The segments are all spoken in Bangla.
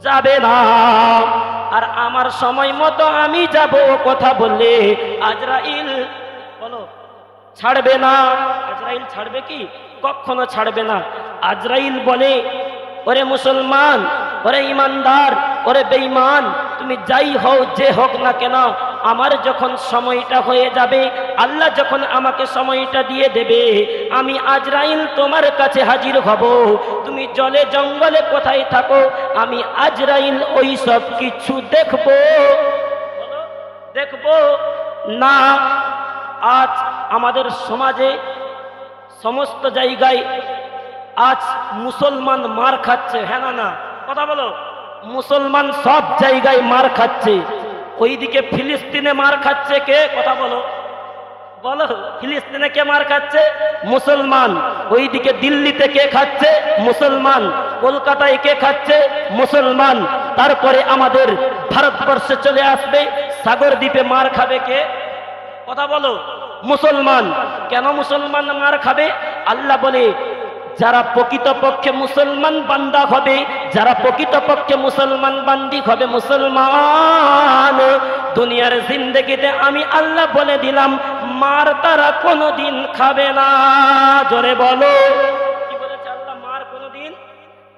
যাবে না। আর আমার সময় মতো আমি যাব কথা বললে আজরাইল বলো ছাড়বে না। আজরাইল ছাড়বে কি? কখনো ছাড়বে না। আজরাইল বলে, ওরে মুসলমান, ওরে ইমানদার, ওরে বেঈমান, তুমি যাই হও, যে হোক না কেন, আমার যখন সময়টা হয়ে যাবে, আল্লাহ যখন আমাকে সময়টা দিয়ে দেবে, আমি আজরাইল তোমার কাছে হাজির হব। তুমি জলে জঙ্গলে কোথায় থাকো, আমি আজরাইল ওই সব কিছু দেখবো। দেখবো না। আজ আমাদের সমাজে সমস্ত জায়গায় আজ মুসলমান মার খাচ্ছে। হ্যাঁ না না কথা বলো। মুসলমান সব জায়গায় মার খাচ্ছে। ওইদিকে ফিলিস্তিনে মার খাচ্ছে কে? কথা বলো বলো। ফিলিস্তিনে কে মার খাচ্ছে? মুসলমান। ওইদিকে দিল্লিতে কে খাচ্ছে? মুসলমান। কলকাতায় কে খাচ্ছে? মুসলমান। তারপরে আমাদের ভারতবর্ষে চলে আসবে, সাগর দ্বীপে মার খাবে কে? কথা বলো। মুসলমান। কেন মুসলমান মার খাবে? আল্লাহ বলে, যারা প্রকৃতপক্ষে মুসলমান বান্দা হবে, যারা প্রকৃতপক্ষে মুসলমান বান্দি হবে, মুসলমান, দুনিয়ার জিন্দেগিতে আমি আল্লাহ বলে দিলাম মার তারা কোনোদিন খাবে না। জোরে বলো। কি বলেছে আল্লাহ? মার কোনোদিন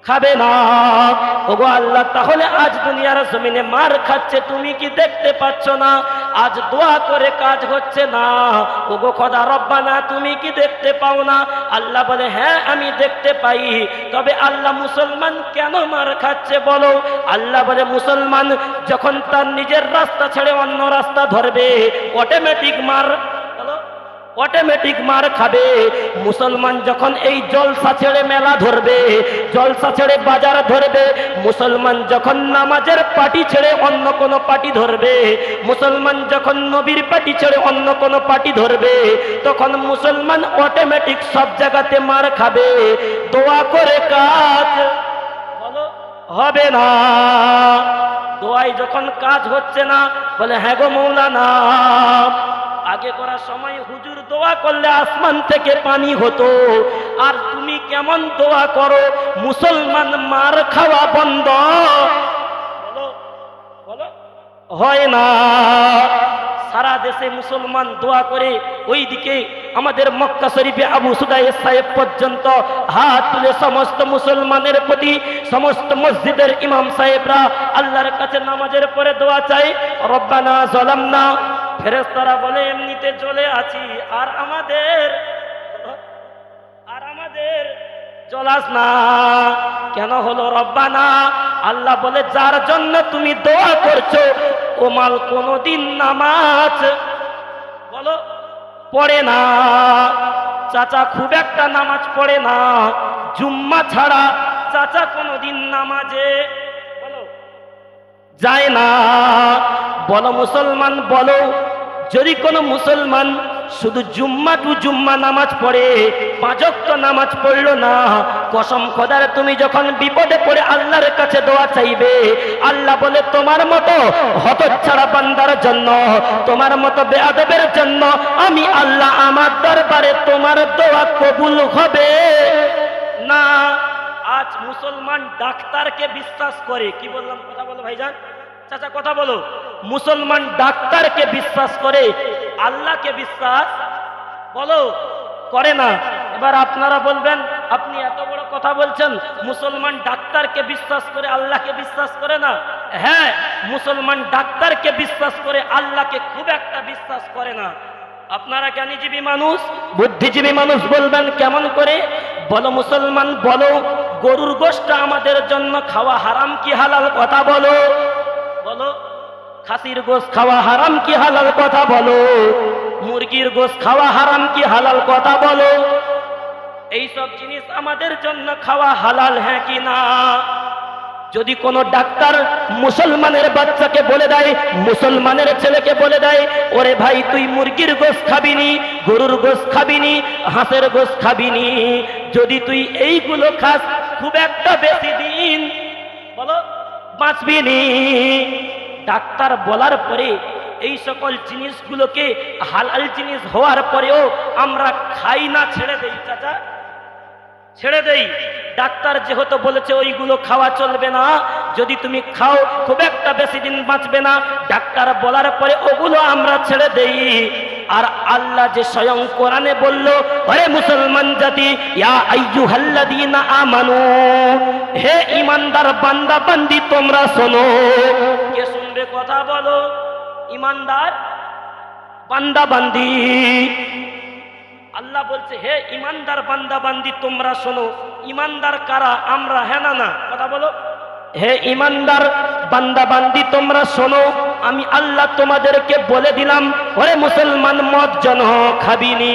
খাবে না। ওগো আল্লাহ, তাহলে আজ দুনিয়ার জমিনে মার খাচ্ছে, তুমি কি দেখতে পাচ্ছ না? আজ দোয়া করে কাজ হচ্ছে না। ওগো খোদা রব্বানা, তুমি কি দেখতে পাও না? আল্লাহ বলে, হ্যাঁ আমি দেখতে পাই। তবে আল্লাহ মুসলমান কেন মার খাচ্ছে বলো? আল্লাহ বলে, মুসলমান যখন তার নিজের রাস্তা ছেড়ে অন্য রাস্তা ধরবে, অটোমেটিক মার, অটোমেটিক মার খাবে। মুসলমান যখন এই জলসা ছেড়ে মেলা ধরবে, জলসা ছেড়ে বাজার ধরবে, মুসলমান যখন নামাজের পার্টি ছেড়ে অন্য কোনো পার্টি ধরবে, মুসলমান যখন নবীর পার্টি ছেড়ে অন্য কোনো পার্টি ধরবে, তখন মুসলমান অটোমেটিক সব জায়গাতে মার খাবে। দোয়া করে কাজ হবে না। দোয়ায় যখন কাজ হচ্ছে না, বলে হ্যাঁ গো মৌলানা, আগে করার সময় হুজুর দোয়া করলে আসমান থেকে পানি হতো, আর তুমি কেমন দোয়া করো? মুসলমান মার খাওয়া বন্ধ বলো বলো হয় না। সারা দেশে মুসলমান দোয়া করে, ওইদিকে আমাদের মক্কা শরীফে আবু সুদাই সাহেব পর্যন্ত হাত তুলে সমস্ত মুসলমানের প্রতি সমস্ত মসজিদের ইমাম সাহেবরা আল্লাহর কাছে নামাজের পরে দোয়া চাই, রব্বানা যালামনা। ফেরেশতারা বলে, এমনিতে চলে আছি, আর আমাদের চলাস না কেন হলো? রব্বানা। আল্লাহ বলে, যার জন্য তুমি দোয়া করছো ও মাল কোনদিন নামাজ বলো পড়ে না। চাচা খুব একটা নামাজ পড়ে না, জুম্মা ছাড়া চাচা কোনদিন নামাজে বলো যায় না। বলো মুসলমান বলো, যদি কোনো মুসলমান শুধু জুম্মা টু জুম্মা নামাজ পড়ে, 5 ওয়াক্ত নামাজ পড়লো না, কসম খোদার তুমি যখন বিপদে পড়ে আল্লাহর কাছে দোয়া চাইবে, আল্লাহ বলে তোমার মতো হতচ্ছাড়া বান্দার জন্য, তোমার মতো বেয়াদবের জন্য আমি আল্লাহ আমার দরবারে তোমার দোয়া কবুল হবে না। আজ মুসলমান ডাক্তারকে বিশ্বাস করে। কি বললাম? কথা বলো ভাইজান, চাচা কথা বলো। মুসলমান ডাক্তারকে বিশ্বাস করে, আল্লাহকে বিশ্বাস বলো করে না। এবার আপনারা বলবেন, আপনি এত বড় কথা বলছেন, মুসলমান ডাক্তারকে বিশ্বাস করে আল্লাহকে বিশ্বাস করে না? হ্যাঁ, মুসলমান ডাক্তারকে বিশ্বাস করে, আল্লাহকে খুব একটা বিশ্বাস করে না। আপনারা জ্ঞানীজীবী মানুষ, বুদ্ধিজীবী মানুষ বলবেন কেমন করে? বলো মুসলমান বলো, গরুর গোশত আমাদের জন্য খাওয়া হারাম কি হালাল? কথা বলো বলো। খাসির গোশত খাওয়া হারাম কি হালাল? কথা বলো। মুরগির গোশত খাওয়া হারাম কি হালাল? কথা বলো। এই সব জিনিস আমাদের জন্য খাওয়া হালাল, হ্যাঁ কি না? যদি কোনো ডাক্তার মুসলমানের বাচ্চাকে বলে দেয়, মুসলমানের ছেলেকে বলে দেয়, ওরে ভাই তুই মুরগির গোশত খাবিনি, গরুর গোশত খাবিনি, হাঁসের গোশত খাবিনি, যদি তুই এইগুলো খাস খুব একটা বেশি দিন বলো বাঁচবি নি। ডাক্তার বলার পরে এই সকল জিনিসগুলোকে হালাল জিনিস হওয়ার পরেও আমরা খাই না, ছেড়ে দেই। চাচা ছেড়ে দেই। ডাক্তার যেহেতু বলেছে ওইগুলো খাওয়া চলবে না, যদি তুমি খাও খুব একটা বেশি দিন বাঁচবে না। ডাক্তার বলার পরে ওগুলো আমরা ছেড়ে দেই। আর আল্লাহ যে স্বয়ং কোরআনে বলল, আরে মুসলমান জাতি, ইয়া আইয়ুহাল্লাযীনা আমানু, হে ঈমানদার বান্দা বান্দি তোমরা শোনো। কে শুনবে কথা বলো? ঈমানদার বান্দা বান্দি। আল্লাহ বলছে, হে ঈমানদার বান্দা বান্দি তোমরা শোনো। ঈমানদার কারা? আমরা, হ্যাঁ না না কথা বলো। হে ঈমানদার বান্দা বান্দি তোমরা শোনো, আমি আল্লাহ তোমাদেরকে বলে দিলাম, ওরে মুসলমান, মদ জন খাবিনি,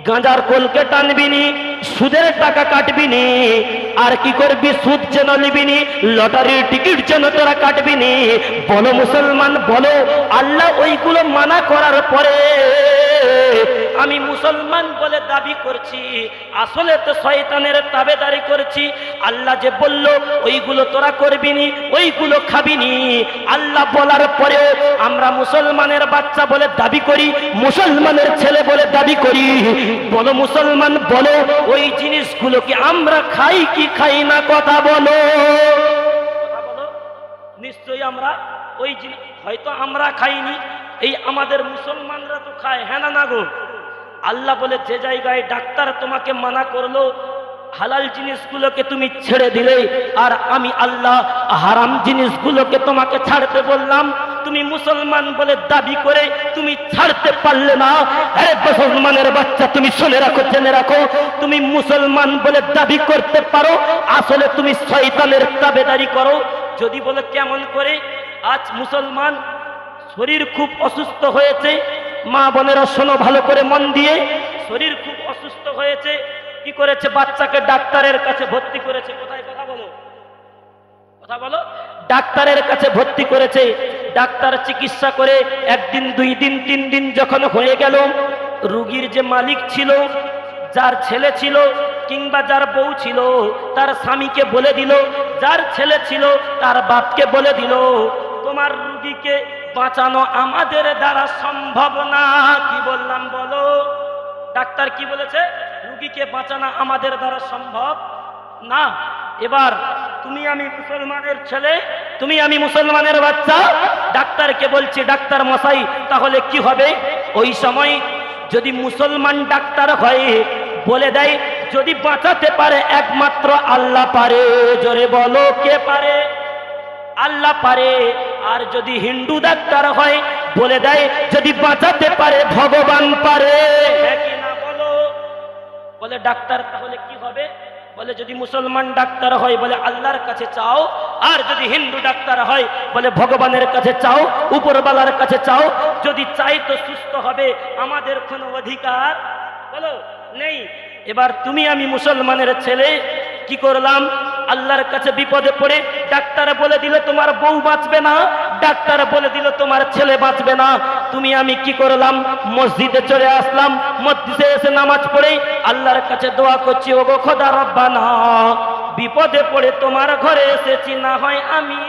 গাঁজার কলকে টানবিনি, সুদের টাকা কাটবিনি, আর কি করবি? সুদ যেন নিবিনি, লটারির টিকিট যেন তোরা কাটবিনি। বলো মুসলমান বলো। আল্লাহ ওইগুলো মানা করার পরে আমি মুসলমান বলে দাবি করছি, আসলে তো শয়তানের তাবেদারি করছি। আল্লাহ যে বলল ওইগুলো তোরা করবিনি, ওইগুলো খাবিনি, আল্লাহ বলার পরেও আমরা মুসলমানের বাচ্চা বলে দাবি করি, মুসলমানের ছেলে বলে দাবি করি। বলো মুসলমান বলো, ওই জিনিসগুলো কি আমরা খাই কি খাই না? কথা বলো, কথা বলো। নিশ্চয়ই আমরা ওই জিনিস, হয়তো আমরা খাইনি, এই আমাদের মুসলমানরা তো খায়, হ্যাঁ না না গো? আল্লাহ বলে, যে জায়গায় ডাক্তার তোমাকে মানা করলো, হালাল জিনিসগুলোকে তুমি ছেড়ে দিলে, আর আমি আল্লাহ হারাম জিনিসগুলোকে তোমাকে ছাড়তে বললাম, তুমি মুসলমান বলে দাবি করে তুমি ছাড়তে পারলে না। আরে মুসলমানের বাচ্চা, তুমি শুনে রাখো, জেনে রাখো, তুমি মুসলমান বলে দাবি করতে পারো, আসলে তুমি শয়তানের তাবেদারি করো। যদি বলে কেমন করে? আজ মুসলমান শরীর খুব অসুস্থ হয়েছে, মা বোনেরা শোনো ভালো করে মন দিয়ে, শরীর খুব অসুস্থ হয়েছে, কি করেছে? বাচ্চাকে ডাক্তারের কাছে ভর্তি করেছে। কোথায়? কথা বলো, কথা বলো। ডাক্তারের কাছে ভর্তি করেছে। ডাক্তার চিকিৎসা করে একদিন, 2 দিন, 3 দিন যখন হয়ে গেল, রোগীর যে মালিক ছিল, যার ছেলে ছিল কিংবা যার বউ ছিল, তার স্বামীকে বলে দিল, যার ছেলে ছিল তার বাপকে বলে দিল, তোমার রোগীকে বাঁচানো আমাদের দ্বারা সম্ভব না। কি বললাম বলো? ডাক্তার কি বলেছে? রোগীকে বাঁচানো আমাদের দ্বারা সম্ভব না। এবার তুমি আমি মুসলমানের ছেলে, তুমি আমি মুসলমানের বাচ্চা, ডাক্তারকে বলছি, ডাক্তার মশাই তাহলে কি হবে? ওই সময় যদি মুসলমান ডাক্তার হয়, বলে দেয়, যদি বাঁচাতে পারে একমাত্র আল্লাহ পারে। জোরে বলো, কে পারে? আল্লাহ পারে। আর যদি হিন্দু ডাক্তার হয়, বলে দেয়, যদি বাঁচাতে পারে ভগবান পারে। হ্যাঁ কি না বলো? বলে ডাক্তার তাহলে কি হবে? বলে যদি মুসলমান ডাক্তার হয়, বলে আল্লাহর কাছে চাও, আর যদি হিন্দু ডাক্তার হয়, বলে ভগবানের কাছে চাও, উপরওয়ালার কাছে চাও। যদি চাই তো সুস্থ হবে, আমাদের কোনো অধিকার বলো নেই। এবার তুমি আমি মুসলমানের ছেলে কি করলাম? আল্লাহর কাছে বিপদে পড়ে ডাক্তার বলে দিল তোমার বউ বাঁচবে না, ডাক্তার বলে দিল তোমার ছেলে বাঁচবে না। তুমি আমি কি করলাম? মসজিদে চলে আসলাম, মসজিদে এসে নামাজ পড়ে আল্লাহর কাছে দোয়া করছি, ওগো খোদা রব্বানা, বিপদে পড়ে তোমার ঘরে এসেছি, না হয় আমি,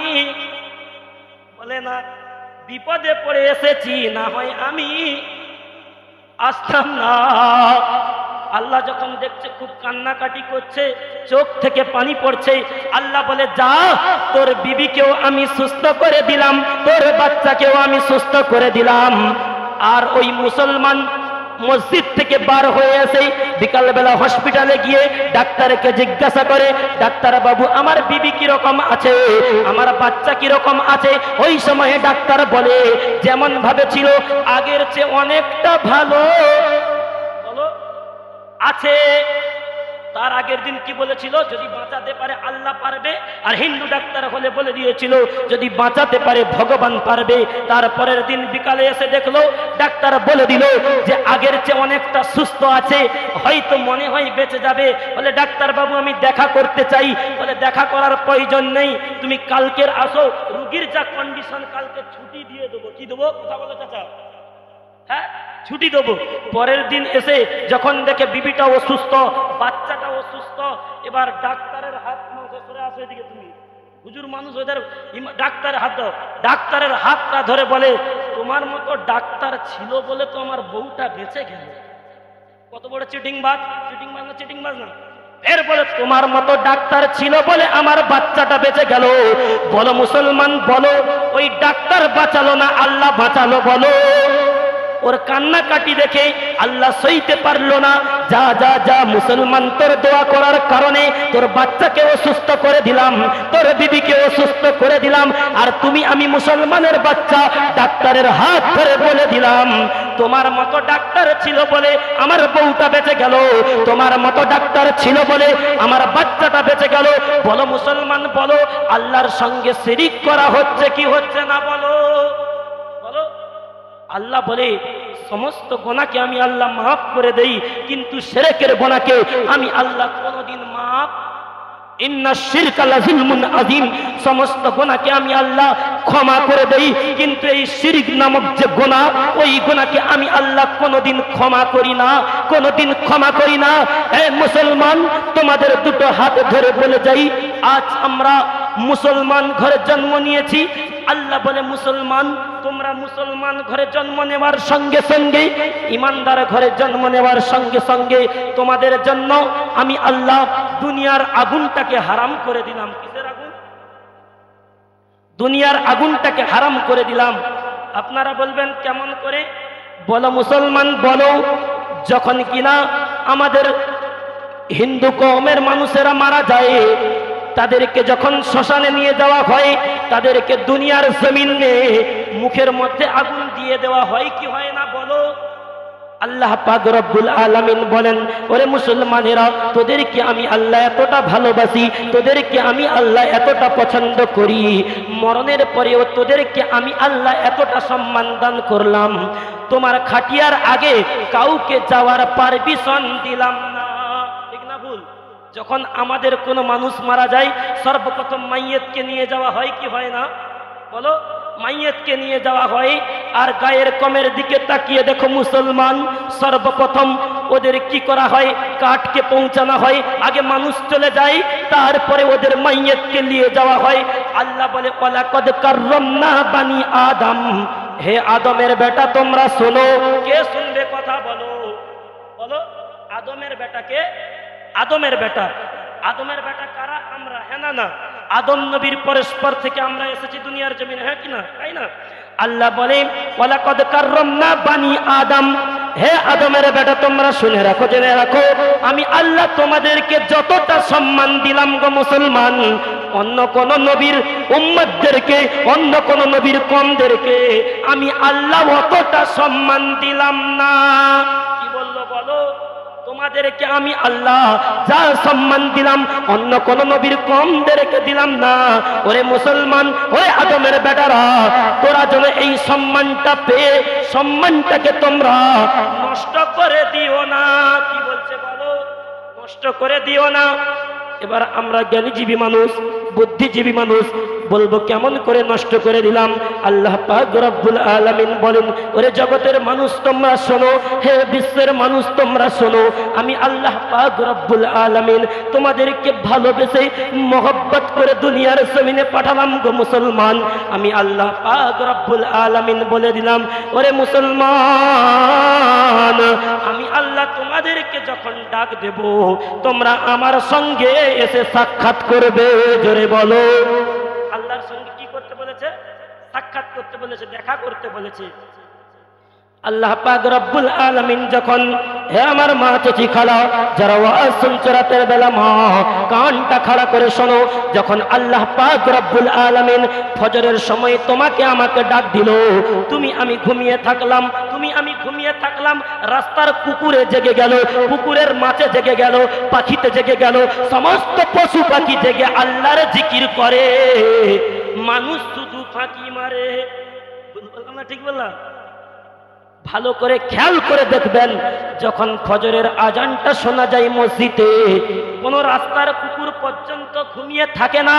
বলে না, বিপদে পড়ে এসেছি, না হয় আমি আসতাম না। আল্লাহ যখন দেখছে খুব কান্নাকাটি করছে, চোখ থেকে পানি পড়ছে, আল্লাহ বলে, যা, তোর বিবিকেও আমি সুস্থ করে দিলাম, তোর বাচ্চাকেও আমি সুস্থ করে দিলাম। আর ওই মুসলমান মসজিদ থেকে বার হয়ে এসে বিকালবেলা হসপিটালে গিয়ে ডাক্তারকে জিজ্ঞাসা করে, ডাক্তার বাবু আমার বিবি কিরকম আছে, আমার বাচ্চা কিরকম আছে? ওই সময়ে ডাক্তার বলে, যেমন ভাবে ছিল আগের চেয়ে অনেকটা ভালো আছে। তার আগের দিন কি বলেছিল? যদি বাঁচাতে পারে আল্লাহ পারবে। আর হিন্দু ডাক্তার হলে বলে দিয়েছিল যদি বাঁচাতে পারে ভগবান পারবে। তারপরের দিন বিকালে এসে দেখলো ডাক্তার বলে দিল যে আগের চেয়ে অনেকটা সুস্থ আছে, হয়তো মনে হয় বেঁচে যাবে। বলে ডাক্তার বাবু আমি দেখা করতে চাই। বলে দেখা করার প্রয়োজন নেই, তুমি কালকের আসো, রুগীর যা কন্ডিশন কালকে ছুটি দিয়ে দেবো। কি দেবো? কথা বলো চাচা। হ্যাঁ, ছুটি দেবো। পরের দিন এসে যখন দেখে বিবিটা অসুস্থ, বাচ্চাটা অসুস্থ, এবার ডাক্তারের হাত সরে আসো এদিকে, তুমি হুজুর মানুষ, ওদের ডাক্তারের হাত দাও। ডাক্তারের হাতটা ধরে বলে, তোমার মতো ডাক্তার ছিল বলে তো আমার বউটা বেঁচে গেল। কত বড় চিটিংবাজ! চিটিংবাজ না, চিটিংবাজ না, এরপরে তোমার মতো ডাক্তার ছিল বলে আমার বাচ্চাটা বেঁচে গেল। বলো মুসলমান, বলো ওই ডাক্তার বাঁচালো না আল্লাহ বাঁচালো? বলো। ওর কান্নাকাটি দেখে আল্লাহ সইতে পারলো না। যা যা যা মুসলমান, তোর দোয়া করার কারণে তোর বাচ্চাকে অসুস্থ করে দিলাম, তোর বিবিকে অসুস্থ করে দিলাম। আর তুমি, আমি মুসলমানের বাচ্চা, ডাক্তারের হাত ধরে বলে দিলাম, তোমার মতো ডাক্তার ছিল বলে আমার বউটা বেঁচে গেল, তোমার মতো ডাক্তার ছিল বলে আমার বাচ্চাটা বেঁচে গেল। বলো মুসলমান, বলো আল্লাহর সঙ্গে শিরিক করা হচ্ছে কি হচ্ছে না? বলো বলো। আল্লাহ বলে সমস্ত গুনাহকে আমি আল্লাহ মাফ করে দেই, কিন্তু শিরকের গুনাহকে আমি আল্লাহ কোনোদিন মাফ, ইন্না শিরকা লাযুলমুন আযীম, সমস্ত গুনাহকে আমি আল্লাহ ক্ষমা করে দেই, কিন্তু এই শিরক নামক যে গুনাহ, ওই গুনাহকে আমি আল্লাহ কোনোদিন ক্ষমা করি না, কোনোদিন ক্ষমা করি না। হে মুসলমান, তোমাদের দুটো হাত ধরে বলে যাই, আজ আমরা মুসলমান ঘরে জন্ম নিয়েছি। আল্লাহ বলে মুসলমান, তোমরা মুসলমান ঘরে জন্ম নেওয়ার সঙ্গে সঙ্গে, ইমানদার ঘরে জন্ম নেওয়ার সঙ্গে সঙ্গে তোমাদের জন্য আমি আল্লাহ দুনিয়ার আগুনটাকে হারাম করে দিলাম। কিসের আগুন? দুনিয়ার আগুনটাকে হারাম করে দিলাম। আপনারা বলবেন কেমন করে? বলো মুসলমান, বলো যখন কিনা আমাদের হিন্দু কওমের মানুষেরা মারা যায়, তাদেরকে যখন শ্মশানে নিয়ে যাওয়া হয়, তাদেরকে দুনিয়ার জমিনে মুখের মধ্যে আগুন দিয়ে দেওয়া হয় কি হয় না? বলো। আল্লাহ পাক রব্বুল আলামিন বলেন, ওরে মুসলমানেরা, তোদেরকে আমি আল্লাহ এতটা ভালোবাসি, তোদেরকে আমি আল্লাহ এতটা পছন্দ করি, মরণের পরেও তোদেরকে আমি আল্লাহ এতটা সম্মান দান করলাম, তোমার খাটিয়ার আগে কাউকে যাওয়ার পারমিশন দিলাম না। ঠিক না ভুল? যখন আমাদের কোনো মানুষ মারা যায়, সর্বপ্রথম মাইয়েতকে নিয়ে যাওয়া হয় কি হয় না? বলো। মাইয়েতকে নিয়ে যাওয়া হয়। আর গায়ের কমের দিকে তাকিয়ে দেখো মুসলমান, সর্বপ্রথম ওদের কি করা হয়? কাঠকে পৌঁছানো হয়। আগে মানুষ চলে যায়, তারপরে ওদের মাইয়েতকে নিয়ে যাওয়া হয়। আল্লাহ বলে, ওয়ালাকাদ কাররামনা বানি আদম, হে আদমের বেটা তোমরা শোনো। কে শুনবে কথা? বলো বলো। আদমের বেটাকে, আদমের বেটা, আদমের বেটা কারা? আমরা। হ্যাঁ না না? আদম নবীর পরস্পর থেকে আমরা এসেছি দুনিয়ার জমিনে, হ্যাঁ কি না? তাই না? আল্লাহ বলে, ওয়ালাকাদ কাররামনা বানি আদম, হে আদমের বেটা তোমরা শুনে রাখো, জেনে রাখো, আমি আল্লাহ তোমাদেরকে যতটা সম্মান দিলাম গো মুসলমান, অন্য কোন নবীর উম্মতদেরকে, অন্য কোন নবীর কমদেরকে আমি আল্লাহ অতটা সম্মান দিলাম না। কি বললো? বলো। তোমাদেরকে আমি আল্লাহ যা সম্মান দিলাম, অন্য কোন নবীর কমদেরকে দিলাম না। ওরে মুসলমান, ওরে আদমের বেটারা, তোরা যেন এই সম্মানটা পেয়ে সম্মানটাকে তোমরা নষ্ট করে দিও না। কি বলছে? বলো। নষ্ট করে দিও না। এবার আমরা জ্ঞানীজীবী মানুষ, বুদ্ধিজীবী মানুষ, বলবো কেমন করে নষ্ট করে দিলাম? আল্লাহ পাক রব্বুল আলামিন বলেন, ওরে জগতের মানুষ তোমরা শোনো, হে বিশ্বের মানুষ তোমরা শোনো, আমি আল্লাহ পাক রব্বুল আলামিন তোমাদেরকে ভালোবেসে মহব্বত করে দুনিয়ার জমিনে পাঠালাম গো মুসলমান। আমি আল্লাহ পাক রব্বুল আলামিন বলে দিলাম, ওরে মুসলমান, আমি আল্লাহ তোমাদেরকে যখন ডাক দেব, তোমরা আমার সঙ্গে এসে সাক্ষাৎ করবে। জোরে বলো। আল্লাহর সঙ্গে কি করতে বলেছে? সাক্ষাৎ করতে বলেছে, দেখা করতে বলেছে। আল্লাহ পাক রব্বুল আলামিন যখন, হে আমার মা, চাচি, খালা, যারা ওয়াজ শুনছো রাতের বেলা, মা কানটা খাড়া করে শোনো, যখন আল্লাহ পাক রব্বুল আলামিন ফজরের সময় তোমাকে আমাকে ডাক দিল, তুমি আমি ঘুমিয়ে থাকলাম, তুমি আমি ঘুমিয়ে থাকলাম, রাস্তার কুকুরে জেগে গেল, পুকুরের মাছে জেগে গেল, পাখিতে জেগে গেল, সমস্ত পশু পাখি জেগে আল্লাহর জিকির করে, মানুষ শুধু ফাঁকি মারে। বললাম না? ঠিক বললাম? ভালো করে খেয়াল করে দেখবেন, যখন ফজরের আজানটা শোনা যায় মসজিদে, কোন রাস্তার কুকুর পর্যন্ত ঘুমিয়ে থাকে না,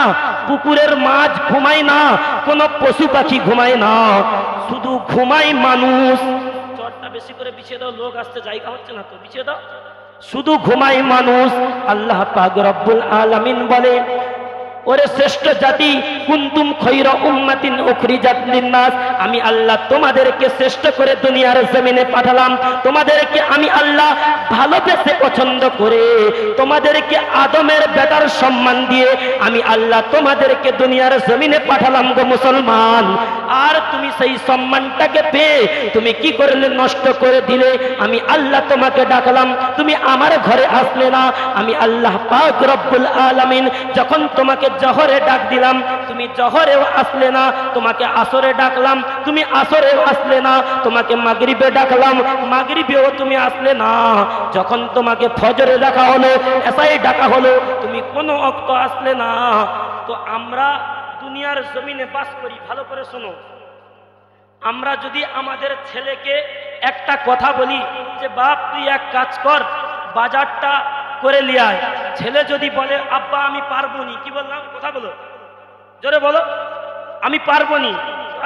পুকুরের মাছ ঘুমায় না, কোন পশু পাখি ঘুমায় না, শুধু ঘুমায় মানুষ। চটটা বেশি করে বিছিয়ে দাও, লোক আসতে জায়গা হচ্ছে না তো, বিছিয়ে দাও। শুধু ঘুমায় মানুষ। আল্লাহ পাক রব্বুল আলামিন বলে, ওরে শ্রেষ্ঠ জাতি, কুনতুম খায়রা উম্মাতিন উখরিজাত লিন-নাস, আমি আল্লাহ তোমাদেরকে শ্রেষ্ঠ করে দুনিয়ার জমিনে পাঠালাম। তোমাদেরকে আমি আল্লাহ ভালোবেসে পছন্দ করে তোমাদেরকে আদমের বেটার সম্মান দিয়ে আমি আল্লাহ তোমাদেরকে দুনিয়ার জমিনে পাঠালাম গো মুসলমান। আর তুমি সেই সম্মানটাকে পেয়ে তুমি কি করলে? নষ্ট করে দিলে। আমি আল্লাহ তোমাকে ডাকলাম, তুমি আমার ঘরে আসলে না। আমি আল্লাহ পাক রব্বুল আলামিন যখন তোমাকে জহরে ডাক দিলাম, তুমি জহরেও আসলে না। তোমাকে আসরে ডাকলাম, তুমি আসরেও আসলে না। তোমাকে মাগরিবে ডাকলাম, মাগরিবেও তুমি আসলে না। যখন তোমাকে ফজরে ডাকা হলো, এসাই ডাকা হলো, তুমি কোনো ওয়াক্ত আসলে না। তো আমরা দুনিয়ার জমিনে বাস করি, ভালো করে শোনো। আমরা যদি আমাদের ছেলেকে একটা কথা বলি যে বাপ তুই এক কাজ কর, বাজারটা করে নিয়ে আয়, ছেলে যদি বলে আব্বা আমি পারবো নি, কি বললাম? কথা বলো, জোরে বলো, আমি পারবো নি।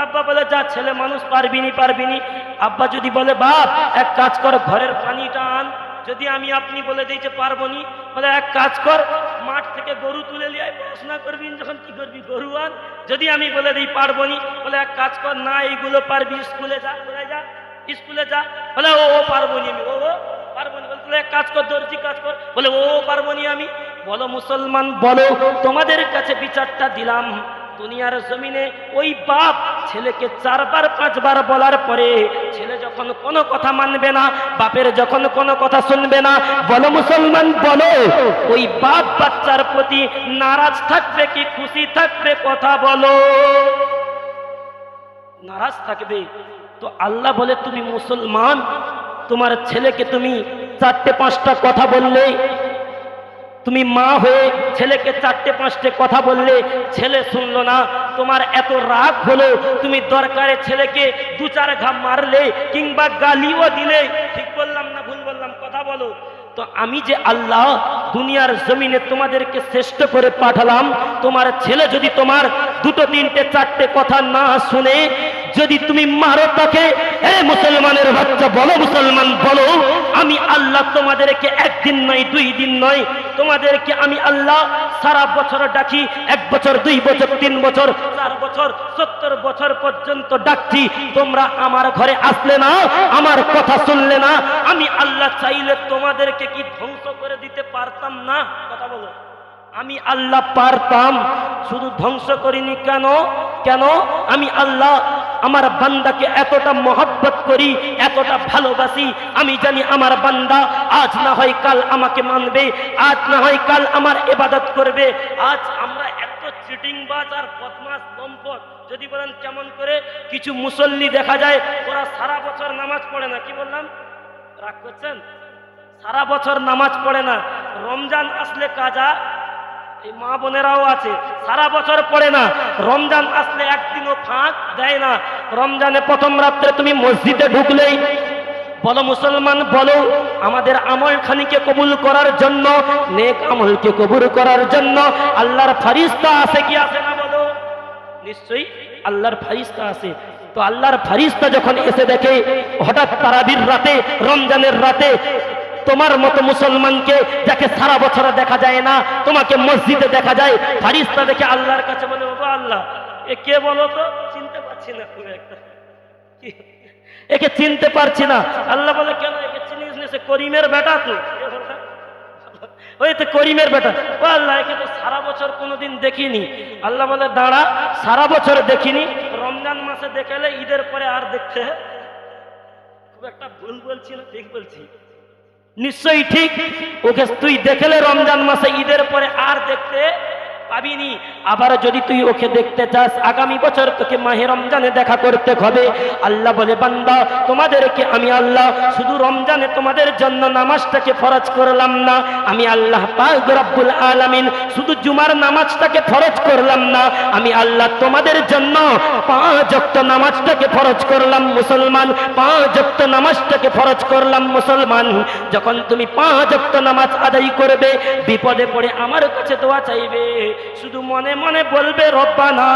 আব্বা বলে যা, ছেলে মানুষ, পারবি নি। আব্বা যদি বলে বাপ এক কাজ কর, ঘরের পানিটা আন, যদি আমি আপনি বলে দিই যে পারবো নি, বলে এক কাজ কর, মাঠ থেকে গরু তুলে নিয়ে আয়, পড়াশোনা করবি যখন কি করবি, গরু আন। যদি আমি বলে দিই পারবো নি, বলে এক কাজ কর, না এইগুলো পারবি, স্কুলে যা, বলে যা স্কুলে যা, বলে ও পারবো নি আমি, ও পারবো নি। বলে এক কাজ কর, দর্জি কাজ কর, বলে ও পারবো নি আমি। বলো মুসলমান, বলো, তোমাদের কাছে বিচারটা দিলাম। দুনিয়ার জমিনে ওই বাপ ছেলেকে 4 বার 5 বার বলার পরে ছেলে যখন কোনো কথা মানবে না, বাপের যখন কোনো কথা শুনবে না, বলো মুসলমান, বলো ওই বাপ বাচ্চার প্রতি নারাজ থাকবে কি খুশি থাকবে? কথা বলো। নারাজ থাকবে। তো আল্লাহ বলে তুমি মুসলমান, তোমার ছেলেকে তুমি 4টে-5টা কথা বললে, তুমি মা হয়ে ছেলেকে 4টে-5টে কথা বললে, ছেলে শুনলো না, তোমার এত রাগ হলো, তুমি দরকারে ছেলেকে 2-4 ঘা মারলে কিংবা গালিও দিলে। ঠিক বললাম না ভুল বললাম? কথা বলো। তো আমি যে আল্লাহ দুনিয়ার জমিনে তোমাদেরকে শ্রেষ্ঠ করে পাঠালাম, তোমার ছেলে যদি তোমার 2-3-4টে কথা না শুনে যদি তুমি মারো তাকে, এ মুসলমানের বাচ্চা, বলো মুসলমান, বলো আমি আল্লাহ তোমাদেরকে 1 দিন নয় 2 দিন নয়, তোমাদেরকে আমি আল্লাহ সারা বছর ডাকি, 1 বছর 2 বছর 3 বছর 4 বছর 70 বছর পর্যন্ত ডাকছি। তোমরা আমার ঘরে আসলে না, আমার কথা শুনলে না। আমি আল্লাহ চাইলে তোমাদেরকে কি ধ্বংস করে দিতে পারতাম না? কথা বলো। আমি আল্লাহ পারতাম, শুধু ধ্বংস করিনি। কেন? কেন? আমি আল্লাহ আমার বান্দাকে এতটা মহব্বত করি, এতটা ভালোবাসি। আমি জানি আমার বান্দা আজ না হয় কাল আমাকে মানবে, আজ না হয় কাল আমার ইবাদত করবে। আজ আমরা এত চিটিংবাজ আর বদমাশ দম্পত, যদি বলেন কেমন করে? কিছু মুসল্লি দেখা যায় ওরা সারা বছর নামাজ পড়ে না। কি বললাম? রাগ করছেন? সারা বছর নামাজ পড়ে না, রমজান আসলে কাজা। এই মা বোনেরাও আছে, সারা বছর পড়ে না, রমজান আসলে একদিনও ফাঁক দেয় না। রমজানে প্রথম রাত্রে তুমি মসজিদে ঢুকলেই, বলো মুসলমান, বলো আমাদের আমল খানিকে কবুল করার জন্য, নেক আমলকে কবুল করার জন্য আল্লাহর ফেরেশতা আসে কি আসে না? বলো। নিশ্চয়ই আল্লাহর ফেরেশতা আসে। তো আল্লাহর ফেরেশতা যখন এসে দেখে হঠাৎ তারাবির রাতে, রমজানের রাতে তোমার মতো মুসলমানকে যাকে সারা বছর দেখা যায় না, তোমাকে মসজিদে দেখা যায়, ফেরেশতা দেখে আল্লাহর কাছে বলে, ও আল্লাহ, এ কে বলো তো? চিনতে পারছি না খুব একটা, একে চিনতে পারছি না। আল্লাহ বলে, কেন একে চিনিস না? সে করিমের বেটা। তো ওই তো করিমের বেটা। ও আল্লাহ, একে তো সারা বছর কোনোদিন দেখিনি। আল্লাহ বলে, দাঁড়া, সারা বছর দেখিনি, রমজান মাসে দেখালে ঈদের পরে আর দেখতে। খুব একটা ভুল বলছি না? ঠিক বলছি? নিশ্চয়ই ঠিক। ওকে তুই দেখলে রমজান মাসে, ঈদের পরে আর দেখতে পাবিনি। আবার যদি তুই ওকে দেখতে চাস, আগামী বছর তোকে মাহে রমজানে দেখা করতে হবে। আল্লাহ বলে, বান্দা, তোমাদেরকে আমি আল্লাহ শুধু রমজানে তোমাদের জন্য নামাজটাকে ফরজ করলাম না, আমি আল্লাহ পাক রব্বুল আলামিন শুধু জুমার নামাজটাকে ফরজ করলাম না, আমি আল্লাহ তোমাদের জন্য 5 ওয়াক্ত নামাজটাকে ফরজ করলাম মুসলমান। 5 ওয়াক্ত নামাজটাকে ফরজ করলাম মুসলমান। যখন তুমি 5 ওয়াক্ত নামাজ আদায় করবে, বিপদে পড়ে আমার কাছে দোয়া চাইবে, শুধু মনে মনে বলবে রব্বানা।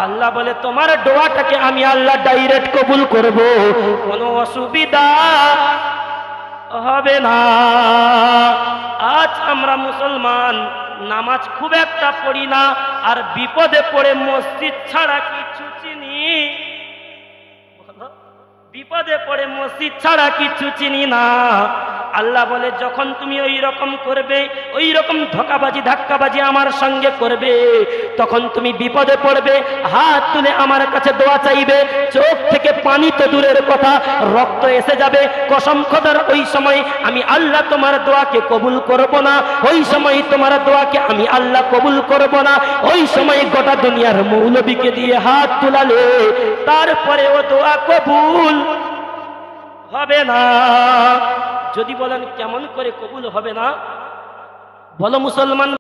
আল্লাহ বলে, তোমার দোয়াটাকে আমি আল্লাহ ডাইরেক্ট কবুল করব, কোনো অসুবিধা হবে না। আজ আমরা মুসলমান নামাজ খুব একটা পড়ি না, আর বিপদে পড়ে মসজিদ ছাড়া কিছু চিনি, বিপদে পড়ে মসজিদ ছাড়া কিছু চিনি না। আল্লাহ বলে যখন তুমি ওই রকম করবে, ওই রকম ধোঁকাবাজি ধাক্কাবাজি আমার সঙ্গে করবে, তখন তুমি বিপদে পড়বে, হাত তুলে আমার কাছে দোয়া চাইবে, চোখ থেকে পানি তো দূরের কথা রক্ত এসে যাবে, কসম খোদার ওই সময় আমি আল্লাহ তোমার দোয়াকে কবুল করব না, ওই সময় তোমার দোয়াকে আমি আল্লাহ কবুল করব না। ওই সময় গোটা দুনিয়ার মৌলবীকে দিয়ে হাত তুলালে তারপরে ও দোয়া কবুল হবে না। যদি বলেন কেমন করে কবুল হবে না, বলো মুসলমান